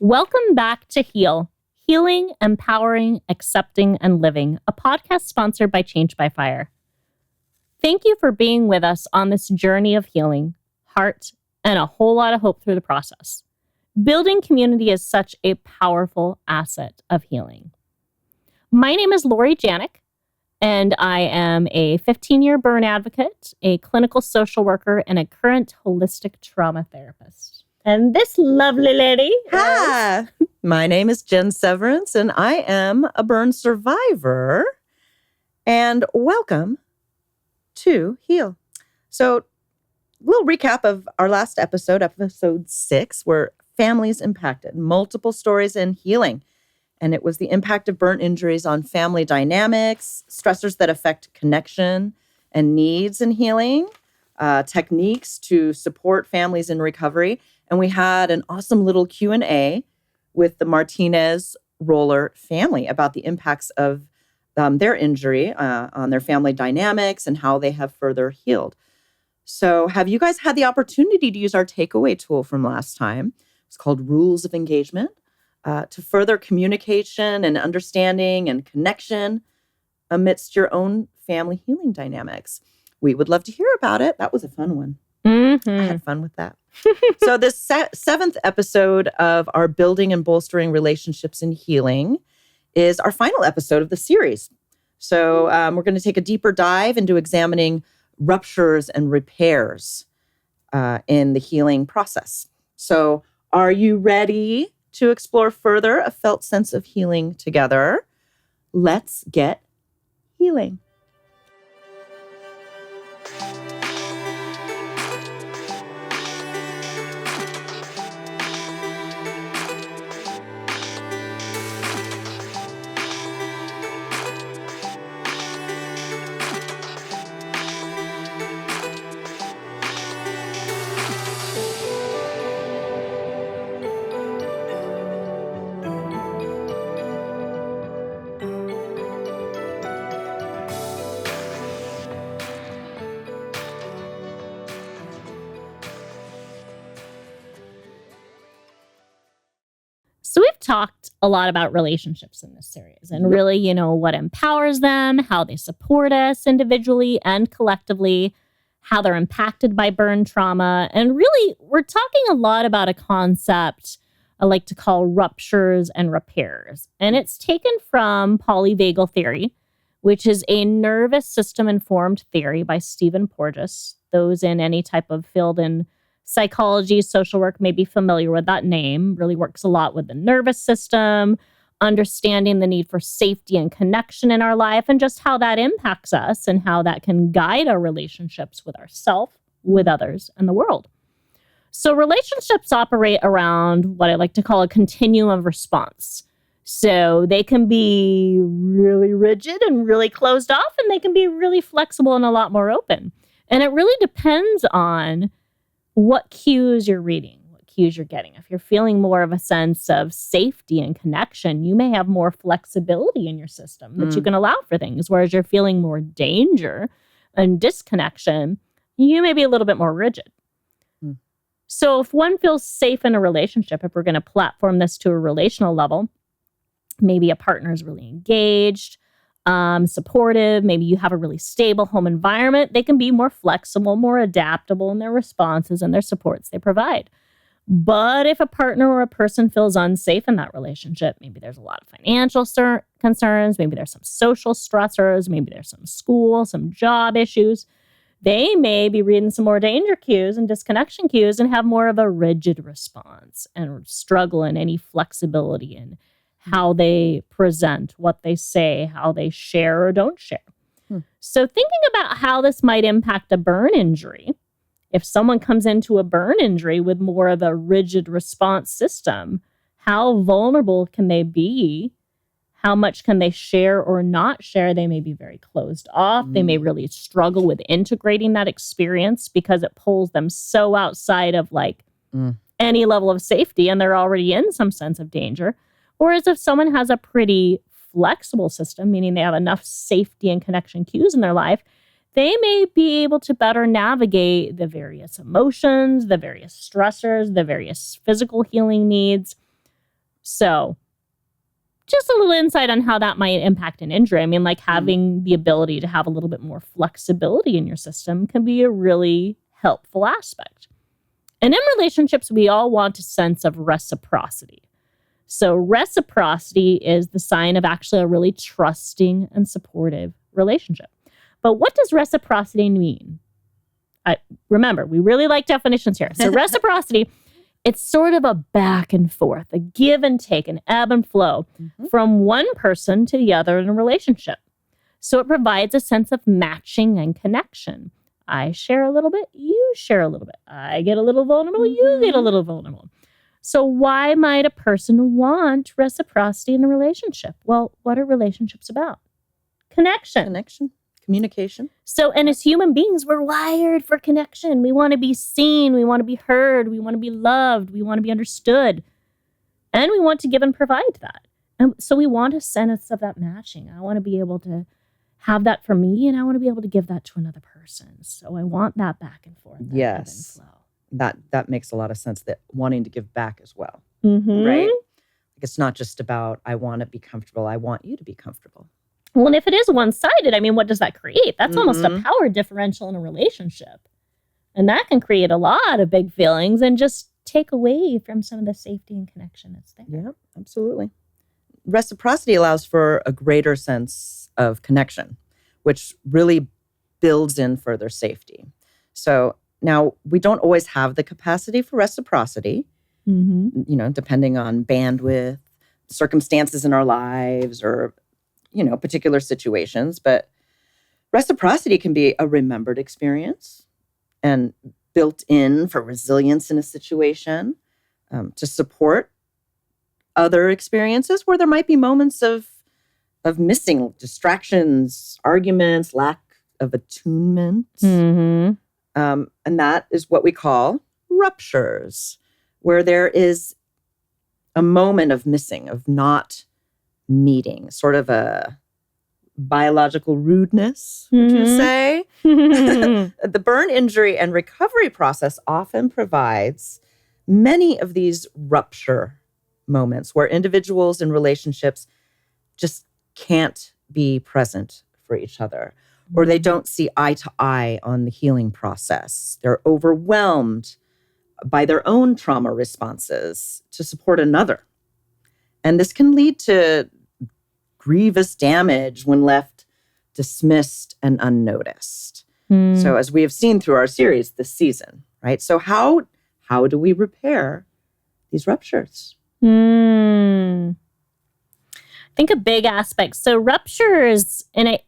Welcome back to Heal, Healing, Empowering, Accepting, and Living, a podcast sponsored by Change by Fire. Thank you for being with us on this journey of healing, heart, and a whole lot of hope through the process. Building community is such a powerful asset of healing. My name is Lori Janik, and I am a 15-year burn advocate, a clinical social worker, and a current holistic trauma therapist. And this lovely lady Hi, my name is Jen Severance, and I am a burn survivor. And welcome to Heal. So, little recap of our last episode, episode 6, where families impacted, multiple stories in healing. And it was the impact of burn injuries on family dynamics, stressors that affect connection and needs in healing, techniques to support families in recovery. And we had an awesome little Q&A with the Martinez Roller family about the impacts of their injury on their family dynamics and how they have further healed. So have you guys had the opportunity to use our takeaway tool from last time? It's called Rules of Engagement to further communication and understanding and connection amidst your own family healing dynamics. We would love to hear about it. That was a fun one. Mm-hmm. I had fun with that. So this seventh episode of our Building and Bolstering Relationships in Healing is our final episode of the series. So we're going to take a deeper dive into examining ruptures and repairs in the healing process. So are you ready to explore further a felt sense of healing together? Let's get healing. So we've talked a lot about relationships in this series and really, what empowers them, how they support us individually and collectively, how they're impacted by burn trauma. And really, we're talking a lot about a concept I like to call ruptures and repairs. And it's taken from polyvagal theory, which is a nervous system informed theory by Stephen Porges. Those in any type of field in psychology, social work may be familiar with that name. Really works a lot with the nervous system, understanding the need for safety and connection in our life, and just how that impacts us and how that can guide our relationships with ourselves, with others, and the world. So relationships operate around what I like to call a continuum of response. So they can be really rigid and really closed off, and they can be really flexible and a lot more open. And it really depends on what cues you're reading, what cues you're getting. If you're feeling more of a sense of safety and connection, you may have more flexibility in your system that you can allow for things. Whereas you're feeling more danger and disconnection, you may be a little bit more rigid. So if one feels safe in a relationship, if we're going to platform this to a relational level, maybe a partner is really engaged, supportive, maybe you have a really stable home environment, they can be more flexible, more adaptable in their responses and their supports they provide. But if a partner or a person feels unsafe in that relationship, maybe there's a lot of financial concerns, maybe there's some social stressors, maybe there's some school, some job issues, they may be reading some more danger cues and disconnection cues and have more of a rigid response and struggle in any flexibility in how they present, what they say, how they share or don't share. So thinking about how this might impact a burn injury, if someone comes into a burn injury with more of a rigid response system, how vulnerable can they be? How much can they share or not share? They may be very closed off. They may really struggle with integrating that experience because it pulls them so outside of any level of safety and they're already in some sense of danger. Whereas if someone has a pretty flexible system, meaning they have enough safety and connection cues in their life, they may be able to better navigate the various emotions, the various stressors, the various physical healing needs So just a little insight on how that might impact an injury. I mean, like having the ability to have a little bit more flexibility in your system can be a really helpful aspect. And in relationships, we all want a sense of reciprocity. So reciprocity is the sign of actually a really trusting and supportive relationship. But what does reciprocity mean? Remember, we really like definitions here. So reciprocity, it's sort of a back and forth, a give and take, an ebb and flow from one person to the other in a relationship. So it provides a sense of matching and connection. I share a little bit, you share a little bit. I get a little vulnerable, you get a little vulnerable. So why might a person want reciprocity in a relationship? Well, what are relationships about? Connection. Communication. So, and as human beings, we're wired for connection. We want to be seen. We want to be heard. We want to be loved. We want to be understood. And we want to give and provide that. And so we want a sense of that matching. I want to be able to have that for me, and I want to be able to give that to another person. So I want that back and forth. Yes. That makes a lot of sense, that wanting to give back as well. Mm-hmm. Right? It's not just about, I want to be comfortable. I want you to be comfortable. Well, and if it is one-sided, I mean, what does that create? That's almost a power differential in a relationship. And that can create a lot of big feelings and just take away from some of the safety and connection that's there. Yeah, absolutely. Reciprocity allows for a greater sense of connection, which really builds in further safety. So now we don't always have the capacity for reciprocity, depending on bandwidth, circumstances in our lives, or particular situations. But reciprocity can be a remembered experience and built in for resilience in a situation, to support other experiences where there might be moments of missing, distractions, arguments, lack of attunement. And that is what we call ruptures, where there is a moment of missing, of not meeting, sort of a biological rudeness, would you say? The burn injury and recovery process often provides many of these rupture moments where individuals in relationships just can't be present for each other, or they don't see eye to eye on the healing process. They're overwhelmed by their own trauma responses to support another. And this can lead to grievous damage when left dismissed and unnoticed. So as we have seen through our series this season, right? So how do we repair these ruptures? I think a big aspect. So ruptures, and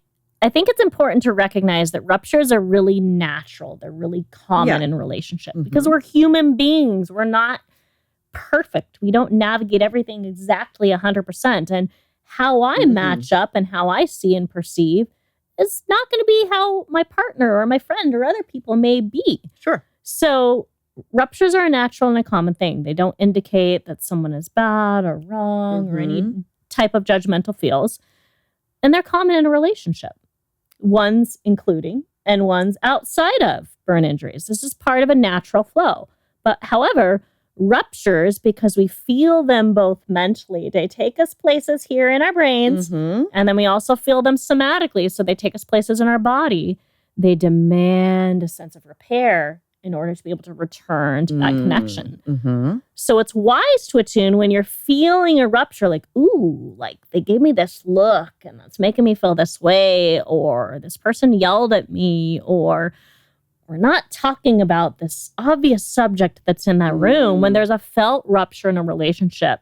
I think it's important to recognize that ruptures are really natural. They're really common in relationship because we're human beings. We're not perfect. We don't navigate everything exactly 100%. And how I match up and how I see and perceive is not going to be how my partner or my friend or other people may be. Sure. So ruptures are a natural and a common thing. They don't indicate that someone is bad or wrong or any type of judgmental feels. And they're common in a relationship. Ones including and ones outside of burn injuries. This is part of a natural flow. But however, ruptures, because we feel them both mentally, they take us places here in our brains, and then we also feel them somatically. So they take us places in our body. They demand a sense of repair in order to be able to return to that connection. So it's wise to attune when you're feeling a rupture, like, ooh, like they gave me this look and that's making me feel this way, or this person yelled at me, or we're not talking about this obvious subject that's in that room. When there's a felt rupture in a relationship,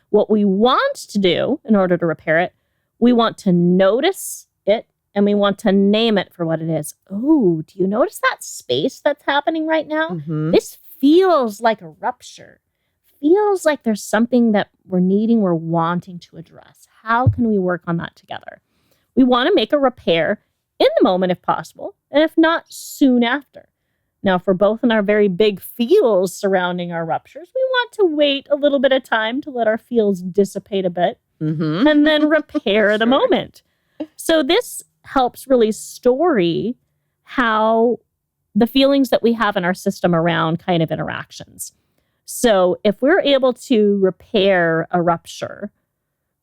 what we want to do in order to repair it, we want to notice it and we want to name it for what it is. Oh, do you notice that space that's happening right now? This feels like a rupture. Feels like there's something that we're wanting to address. How can we work on that together? We want to make a repair in the moment if possible, and if not, soon after. Now, for both in our very big feels surrounding our ruptures, we want to wait a little bit of time to let our feels dissipate a bit and then repair the moment. So this helps really story how the feelings that we have in our system around kind of interactions. So if we're able to repair a rupture,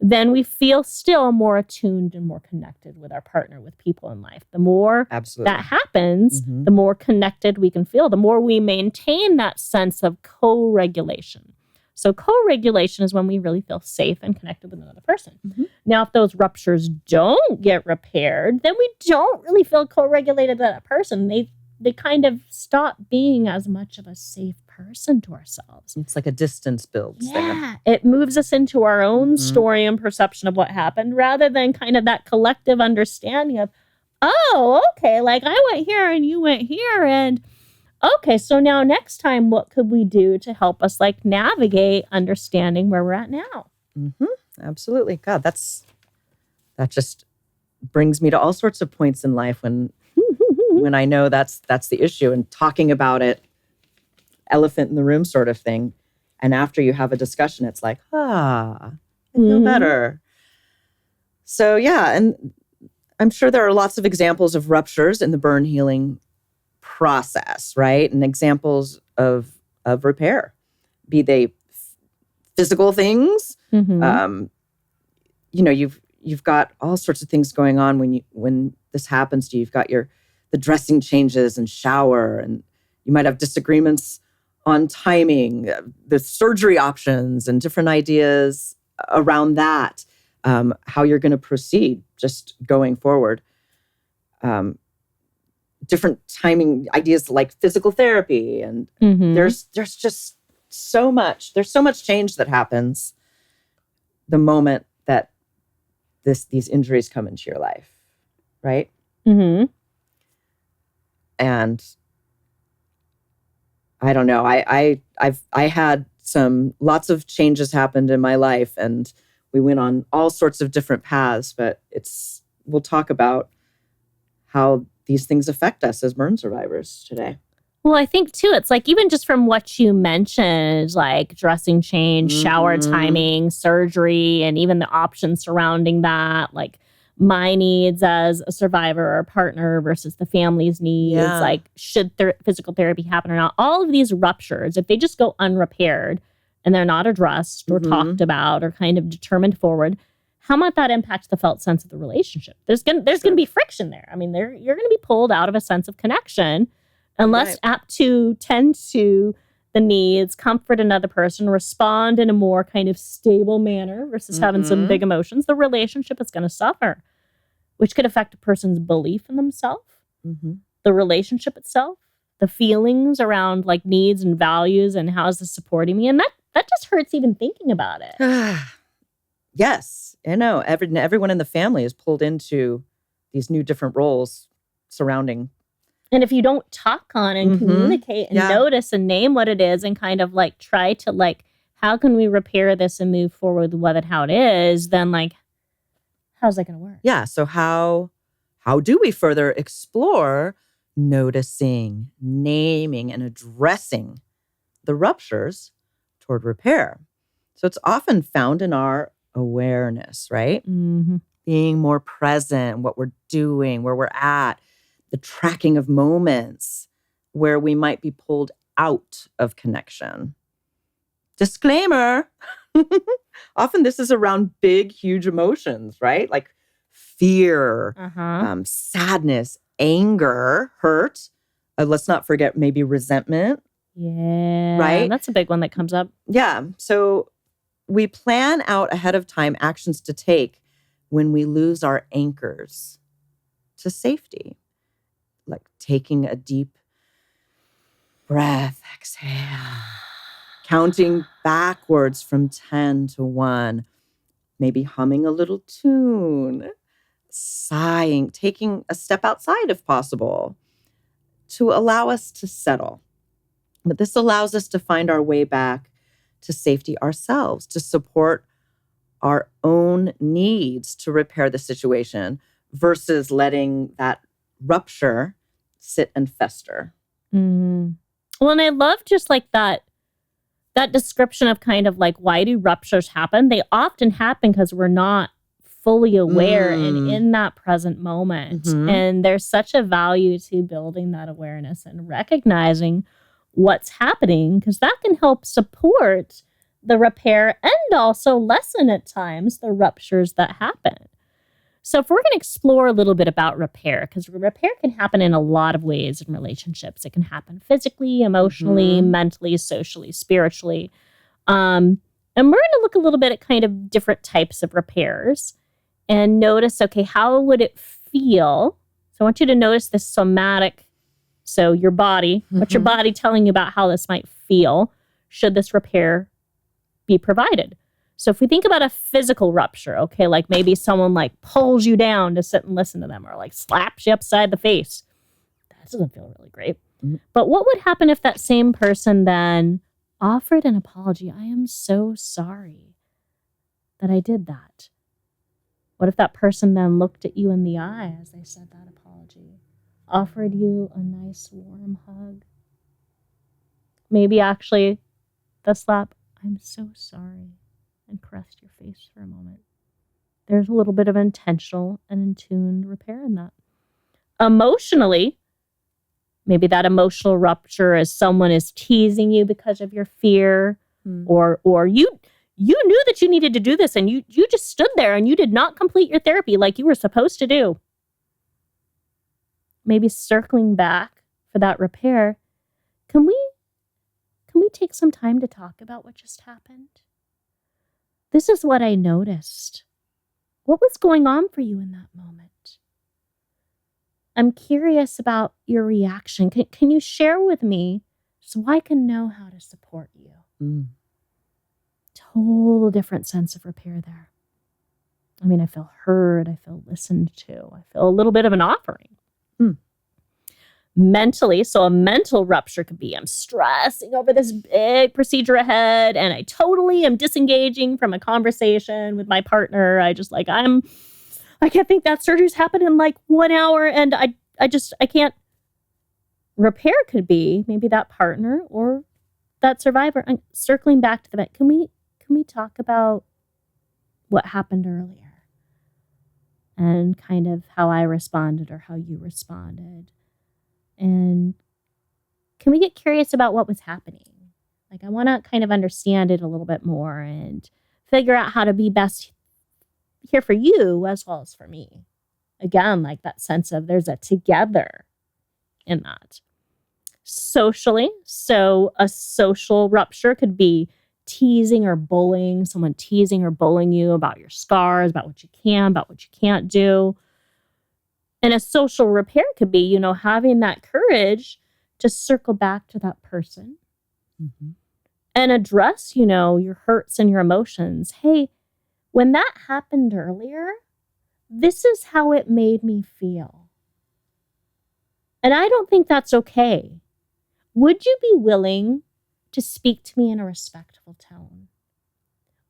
then we feel still more attuned and more connected with our partner, with people in life. The more Absolutely. that happens, Mhm. the more connected we can feel, the more we maintain that sense of co-regulation. So co-regulation is when we really feel safe and connected with another person. Mhm. Now, if those ruptures don't get repaired, then we don't really feel co-regulated with that person. They kind of stop being as much of a safe person to ourselves. It's like a distance builds there. Yeah, it moves us into our own story and perception of what happened rather than kind of that collective understanding of, oh, okay, like I went here and you went here. And okay, so now next time, what could we do to help us like navigate understanding where we're at now? Mm-hmm. Absolutely. God, that just brings me to all sorts of points in life when I know that's the issue, and talking about it, elephant in the room sort of thing. And after you have a discussion, it's like, I feel better. So yeah, and I'm sure there are lots of examples of ruptures in the burn healing process, right? And examples of repair, be they physical things. You've got all sorts of things going on when this happens to you. You've got the dressing changes and shower, and you might have disagreements on timing, the surgery options, and different ideas around that, how you're going to proceed just going forward. Different timing ideas like physical therapy, and there's just so much. There's so much change that happens the moment that these injuries come into your life, right? And I don't know. I've had lots of changes happened in my life, and we went on all sorts of different paths. But we'll talk about how these things affect us as burn survivors today. Well, I think too, it's like even just from what you mentioned, like dressing change, shower timing, surgery, and even the options surrounding that, like my needs as a survivor or a partner versus the family's needs, like should physical therapy happen or not. All of these ruptures, if they just go unrepaired and they're not addressed or talked about or kind of determined forward, how might that impact the felt sense of the relationship? There's gonna be friction there. I mean, you're gonna be pulled out of a sense of connection unless apt to tend to the needs, comfort another person, respond in a more kind of stable manner versus having some big emotions. The relationship is going to suffer, which could affect a person's belief in themselves, the relationship itself, the feelings around like needs and values and how is this supporting me. And that just hurts even thinking about it. Yes, I know. Everyone in the family is pulled into these new different roles surrounding. And if you don't talk on and communicate and notice and name what it is and kind of like try to like, how can we repair this and move forward with how it is, then like, how's that going to work? Yeah. So how do we further explore noticing, naming, and addressing the ruptures toward repair? So it's often found in our awareness, right? Being more present, what we're doing, where we're at, the tracking of moments where we might be pulled out of connection. Disclaimer, often this is around big, huge emotions, right? Like fear, sadness, anger, hurt. Let's not forget maybe resentment. Yeah. Right? That's a big one that comes up. Yeah. So we plan out ahead of time actions to take when we lose our anchors to safety. Like taking a deep breath, exhale, counting backwards from 10 to 1, maybe humming a little tune, sighing, taking a step outside if possible to allow us to settle. But this allows us to find our way back to safety ourselves, to support our own needs to repair the situation versus letting that rupture sit and fester. Well, and I love just like that description of kind of like, why do ruptures happen? They often happen because we're not fully aware and in that present moment. And there's such a value to building that awareness and recognizing what's happening, because that can help support the repair and also lessen at times the ruptures that happen. So if we're going to explore a little bit about repair, because repair can happen in a lot of ways in relationships. It can happen physically, emotionally, mentally, socially, spiritually. And we're going to look a little bit at kind of different types of repairs and notice, okay, how would it feel? So I want you to notice the somatic, so your body, what's your body telling you about how this might feel should this repair be provided? So if we think about a physical rupture, okay, like maybe someone like pulls you down to sit and listen to them or like slaps you upside the face. That doesn't feel really great. But what would happen if that same person then offered an apology? I am so sorry that I did that. What if that person then looked at you in the eye as they said that apology, offered you a nice warm hug? Maybe actually the slap, I'm so sorry, and caressed your face for a moment. There's a little bit of intentional and in-tuned repair in that. Emotionally, maybe that emotional rupture is someone is teasing you because of your fear, or you knew that you needed to do this and you just stood there and you did not complete your therapy like you were supposed to do. Maybe circling back for that repair, can we take some time to talk about what just happened? This is what I noticed. What was going on for you in that moment? I'm curious about your reaction. Can you share with me so I can know how to support you? Total different sense of repair there. I mean, I feel heard. I feel listened to. I feel a little bit of an offering. Mentally, so a mental rupture could be, I'm stressing over this big procedure ahead and I totally am disengaging from a conversation with my partner. I can't think that surgery's happened in like 1 hour and I can't. Repair could be maybe that partner or that survivor. I'm circling back to the vet. Can we talk about what happened earlier and kind of how I responded or how you responded? And can we get curious about what was happening? Like, I want to kind of understand it a little bit more and figure out how to be best here for you as well as for me. Again, like that sense of there's a together in that. Socially, so a social rupture could be teasing or bullying, someone teasing or bullying you about your scars, about what you can, about what you can't do. And a social repair could be, having that courage to circle back to that person and address, your hurts and your emotions. Hey, when that happened earlier, this is how it made me feel. And I don't think that's okay. Would you be willing to speak to me in a respectful tone?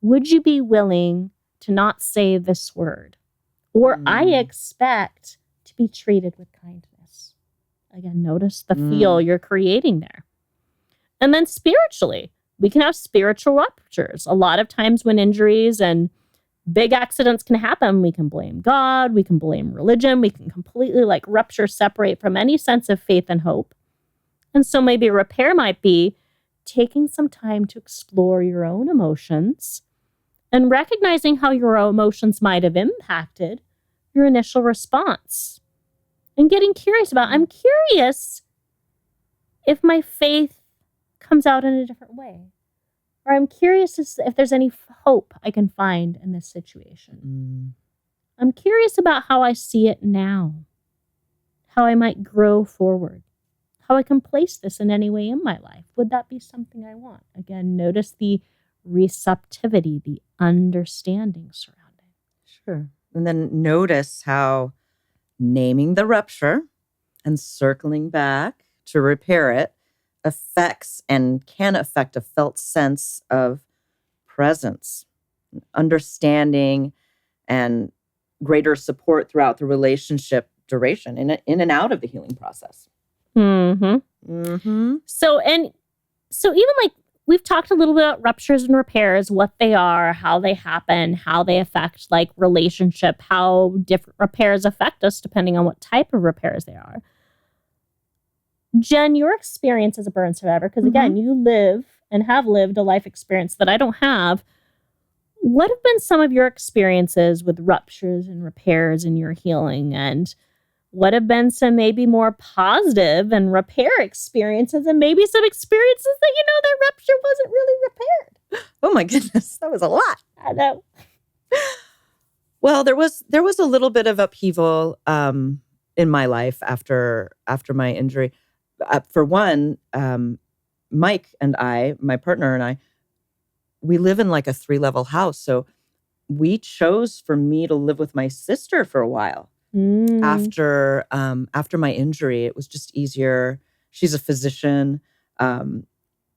Would you be willing to not say this word? Or I expect to be treated with kindness. Again, notice the feel you're creating there. And then spiritually, we can have spiritual ruptures. A lot of times when injuries and big accidents can happen, we can blame God, we can blame religion, we can completely rupture, separate from any sense of faith and hope. And so maybe repair might be taking some time to explore your own emotions and recognizing how your emotions might have impacted your initial response. And getting curious about, I'm curious if my faith comes out in a different way. Or I'm curious if there's any hope I can find in this situation. I'm curious about how I see it now, how I might grow forward, how I can place this in any way in my life. Would that be something I want? Again, notice the receptivity, the understanding surrounding. Sure. And then notice how naming the rupture and circling back to repair it affects and can affect a felt sense of presence, understanding, and greater support throughout the relationship duration in and out of the healing process. So even we've talked a little bit about ruptures and repairs, what they are, how they happen, how they affect relationship, how different repairs affect us depending on what type of repairs they are. Jen, your experience as a burn survivor, because again, you live and have lived a life experience that I don't have. What have been some of your experiences with ruptures and repairs in your healing? And what have been some maybe more positive and repair experiences, and maybe some experiences that, that rupture wasn't really repaired? Oh my goodness, that was a lot. I know. Well, there was a little bit of upheaval in my life after my injury. For one, Mike and I, my partner and I, we live in like a 3-level house. So we chose for me to live with my sister for a while. After my injury. It was just easier. She's a physician.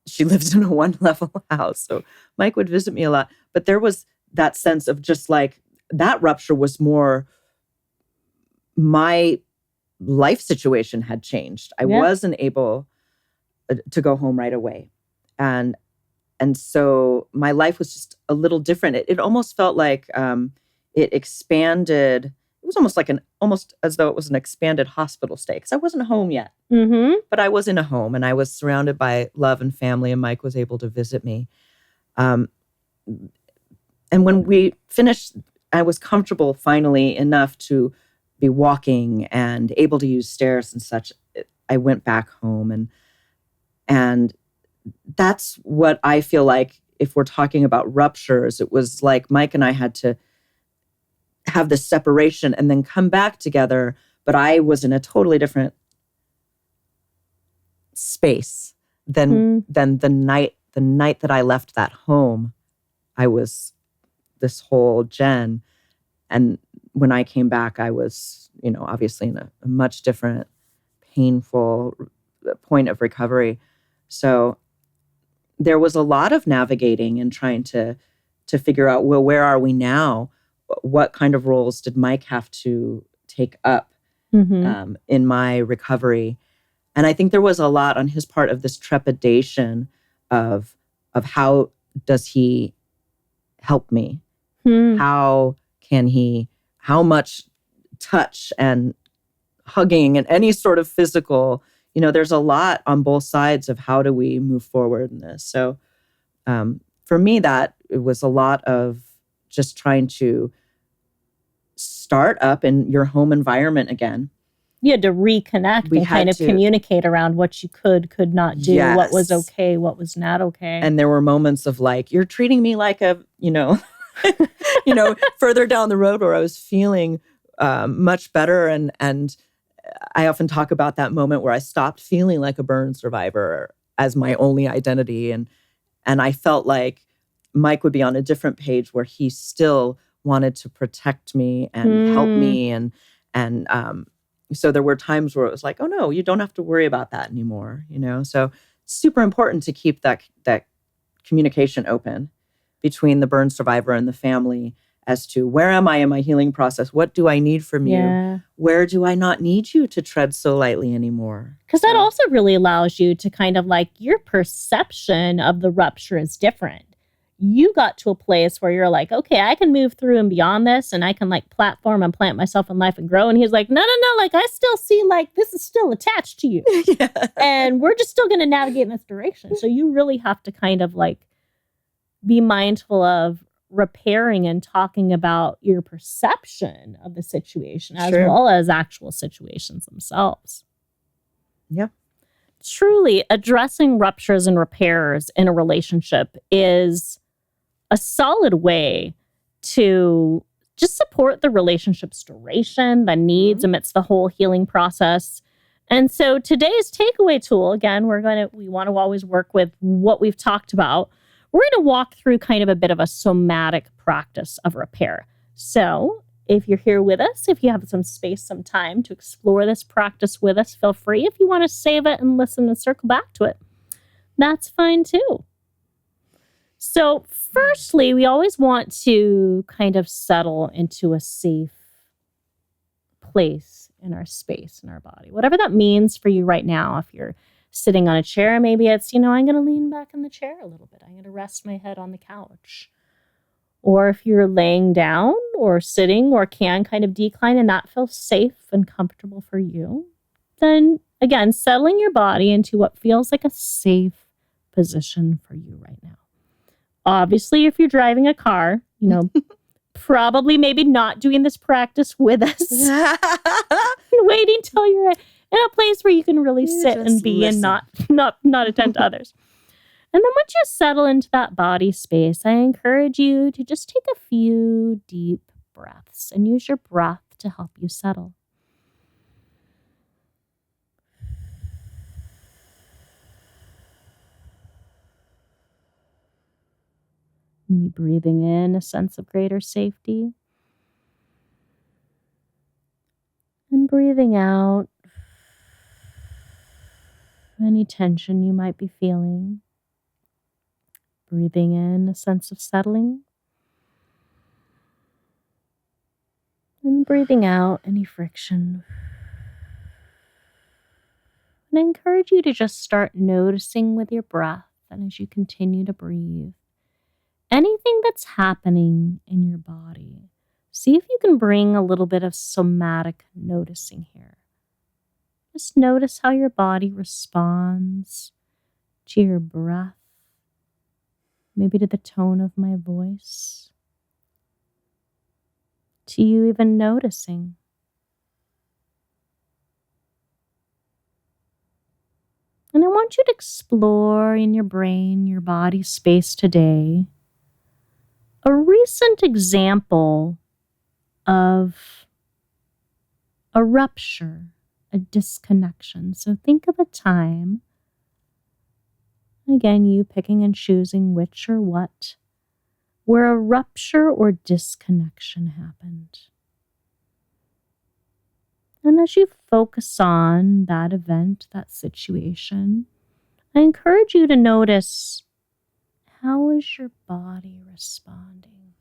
She lives in a 1-level house. So Mike would visit me a lot. But there was that sense of just like, that rupture was more, my life situation had changed. I wasn't able to go home right away. And so my life was just a little different. It almost felt like it expanded. It was almost as though it was an expanded hospital stay, because I wasn't home yet. But I was in a home, and I was surrounded by love and family, and Mike was able to visit me. And when we finished, I was comfortable finally enough to be walking and able to use stairs and such. I went back home, and that's what I feel like, if we're talking about ruptures, it was like Mike and I had to have this separation and then come back together. But I was in a totally different space than the night that I left that home. I was this whole Jen. And when I came back, I was, obviously in a much different, painful point of recovery. So there was a lot of navigating and trying to figure out, well, where are we now? What kind of roles did Mike have to take up in my recovery? And I think there was a lot on his part of this trepidation of how does he help me? How much touch and hugging and any sort of physical, there's a lot on both sides of how do we move forward in this. So for me, that it was a lot of just trying to start up in your home environment again. You had to reconnect and kind of communicate around what you could not do, what was okay, what was not okay. And there were moments of like, you're treating me like a, further down the road where I was feeling much better. And I often talk about that moment where I stopped feeling like a burn survivor as my only identity. And I felt like Mike would be on a different page where he still wanted to protect me and help me. And so there were times where it was like, oh no, you don't have to worry about that anymore. So it's super important to keep that communication open between the burn survivor and the family as to where am I in my healing process? What do I need from you? Where do I not need you to tread so lightly anymore? Because that also really allows you to kind of like, your perception of the rupture is different. You got to a place where you're like, okay, I can move through and beyond this, and I can like platform and plant myself in life and grow. And he's like, no, like I still see like this is still attached to you. And we're just still going to navigate in this direction. So you really have to kind of like be mindful of repairing and talking about your perception of the situation as well as actual situations themselves. Yeah. Truly, addressing ruptures and repairs in a relationship is a solid way to just support the relationship's duration, the needs amidst the whole healing process. And so today's takeaway tool, again, we want to always work with what we've talked about. We're going to walk through kind of a bit of a somatic practice of repair. So if you're here with us, if you have some space, some time to explore this practice with us, feel free. If you want to save it and listen and circle back to it, that's fine too. So firstly, we always want to kind of settle into a safe place in our space, in our body, whatever that means for you right now. If you're sitting on a chair, maybe it's, I'm going to lean back in the chair a little bit. I'm going to rest my head on the couch. Or if you're laying down or sitting or can kind of decline and that feels safe and comfortable for you, then Again, settling your body into what feels like a safe position for you right now. Obviously, if you're driving a car, probably maybe not doing this practice with us. Waiting till you're in a place where you can really sit and be listen. and not attend to others. And then once you settle into that body space, I encourage you to just take a few deep breaths and use your breath to help you settle. Me breathing in a sense of greater safety. And breathing out any tension you might be feeling. Breathing in a sense of settling. And breathing out any friction. And I encourage you to just start noticing with your breath, and as you continue to breathe, anything that's happening in your body. See if you can bring a little bit of somatic noticing here. Just notice how your body responds to your breath, maybe to the tone of my voice, to you even noticing. And I want you to explore in your brain, your body space today, a recent example of a rupture, a disconnection. So think of a time, again, you picking and choosing which or what, where a rupture or disconnection happened. And as you focus on that event, that situation, I encourage you to notice, how is your body responding?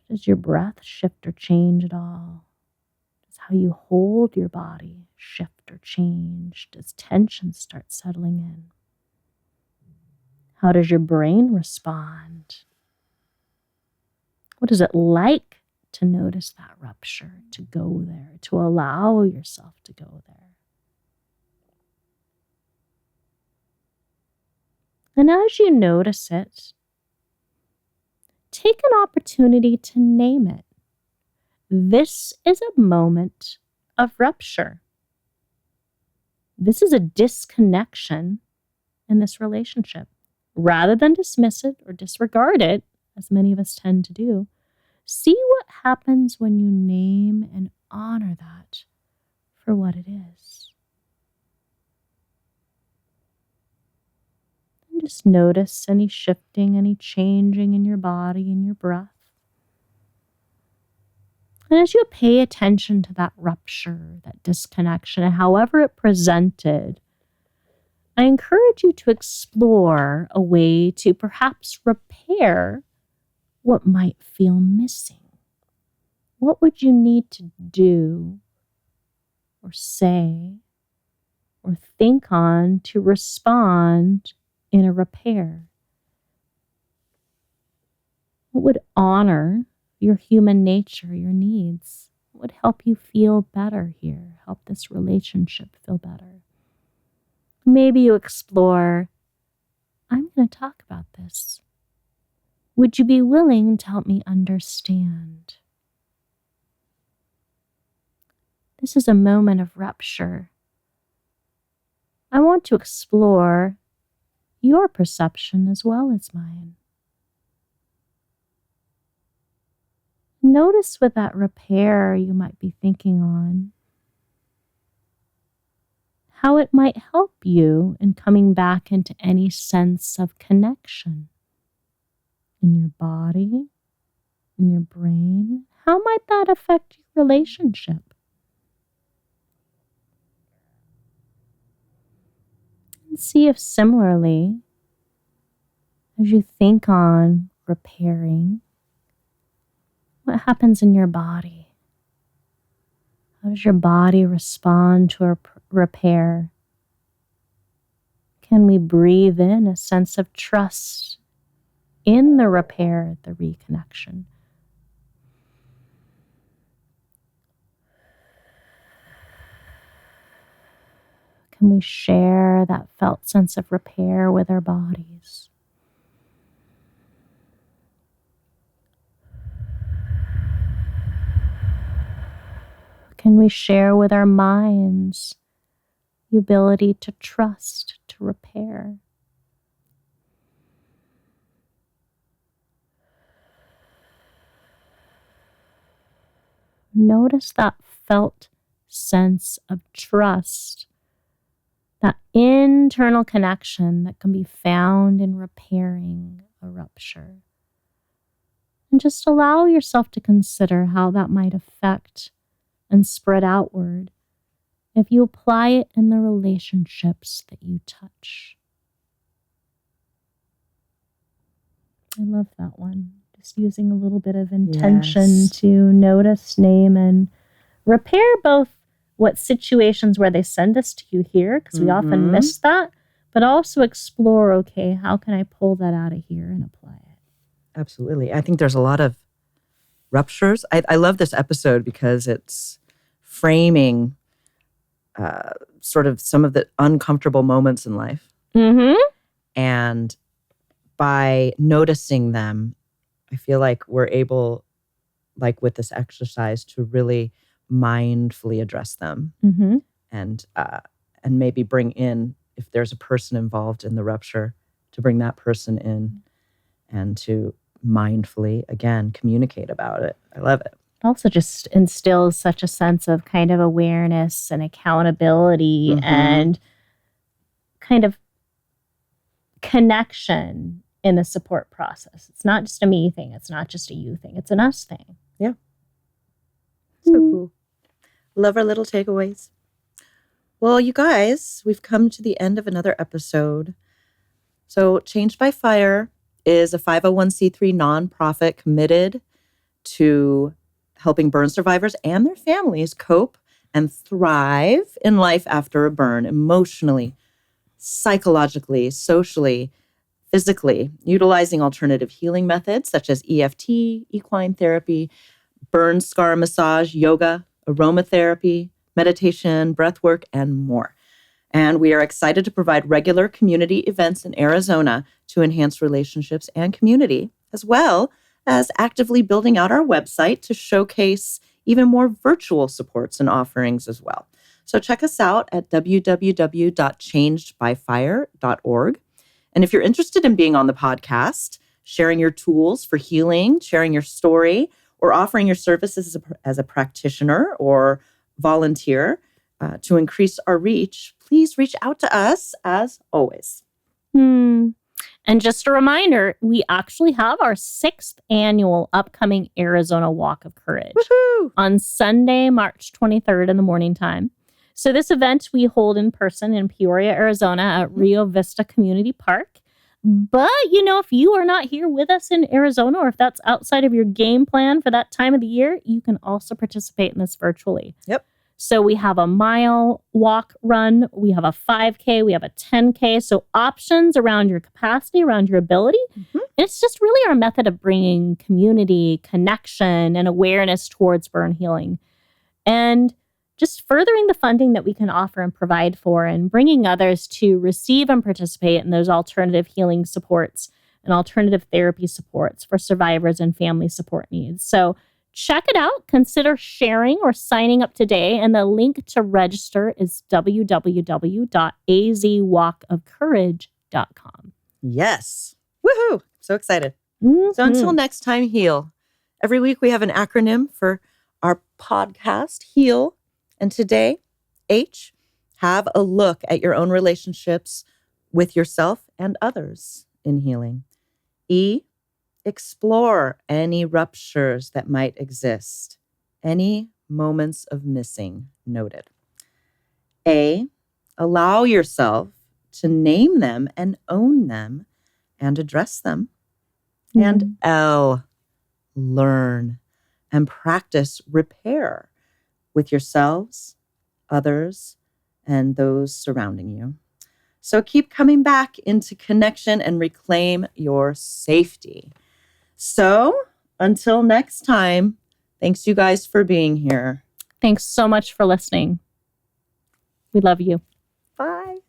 Does your breath shift or change at all? Does how you hold your body shift or change? Does tension start settling in? How does your brain respond? What is it like to notice that rupture, to go there, to allow yourself to go there? And as you notice it, take an opportunity to name it. This is a moment of rupture. This is a disconnection in this relationship. Rather than dismiss it or disregard it, as many of us tend to do, see what happens when you name and honor that for what it is. And just notice any shifting, any changing in your body and your breath. And as you pay attention to that rupture, that disconnection, and however it presented, I encourage you to explore a way to perhaps repair what might feel missing. What would you need to do or say or think on to respond in a repair? What would honor your human nature, your needs? What would help you feel better here, help this relationship feel better? Maybe you explore, I'm going to talk about this. Would you be willing to help me understand? This is a moment of rupture. I want to explore your perception as well as mine. Notice with that repair you might be thinking on, how it might help you in coming back into any sense of connection in your body, in your brain. How might that affect your relationship? And see if similarly, as you think on repairing, what happens in your body? How does your body respond to a repair? Can we breathe in a sense of trust in the repair, the reconnection? Can we share that felt sense of repair with our bodies? Can we share with our minds the ability to trust, to repair? Notice that felt sense of trust, that internal connection that can be found in repairing a rupture. And just allow yourself to consider how that might affect and spread outward if you apply it in the relationships that you touch. I love that one. Just using a little bit of intention to notice, name, and repair both what situations where they send us to you here, because we often miss that, but also explore, okay, how can I pull that out of here and apply it? Absolutely. I think there's a lot of ruptures. I love this episode because it's framing sort of some of the uncomfortable moments in life. And by noticing them, I feel like we're able, like with this exercise, to really mindfully address them and maybe bring in, if there's a person involved in the rupture, to bring that person in and to mindfully, again, communicate about it. I love it. Also just instills such a sense of kind of awareness and accountability and kind of connection in the support process. It's not just a me thing. It's not just a you thing. It's an us thing. Yeah. So cool. Love our little takeaways. Well, you guys, we've come to the end of another episode. So Changed by Fire is a 501c3 nonprofit committed to helping burn survivors and their families cope and thrive in life after a burn, emotionally, psychologically, socially, physically, utilizing alternative healing methods such as EFT, equine therapy, burn scar massage, yoga, aromatherapy, meditation, breath work, and more. And we are excited to provide regular community events in Arizona to enhance relationships and community, as well as actively building out our website to showcase even more virtual supports and offerings as well. So check us out at www.changedbyfire.org. And if you're interested in being on the podcast, sharing your tools for healing, sharing your story, or offering your services as a practitioner or volunteer to increase our reach, please reach out to us as always. And just a reminder, we actually have our 6th annual upcoming Arizona Walk of Courage on Sunday, March 23rd in the morning time. So this event we hold in person in Peoria, Arizona at Rio Vista Community Park. But, if you are not here with us in Arizona, or if that's outside of your game plan for that time of the year, you can also participate in this virtually. Yep. So we have a mile walk run, we have a 5K, we have a 10K. So options around your capacity, around your ability. It's just really our method of bringing community, connection, and awareness towards burn healing. And just furthering the funding that we can offer and provide for, and bringing others to receive and participate in those alternative healing supports and alternative therapy supports for survivors and family support needs. So check it out. Consider sharing or signing up today. And the link to register is www.azwalkofcourage.com. Yes. Woohoo. So excited. So until next time, heal. Every week we have an acronym for our podcast, HEAL. And today, H, have a look at your own relationships with yourself and others in healing. E, explore any ruptures that might exist, any moments of missing noted. A, allow yourself to name them and own them and address them. And L, learn and practice repair with yourselves, others, and those surrounding you. So keep coming back into connection and reclaim your safety. So until next time, thanks you guys for being here. Thanks so much for listening. We love you. Bye.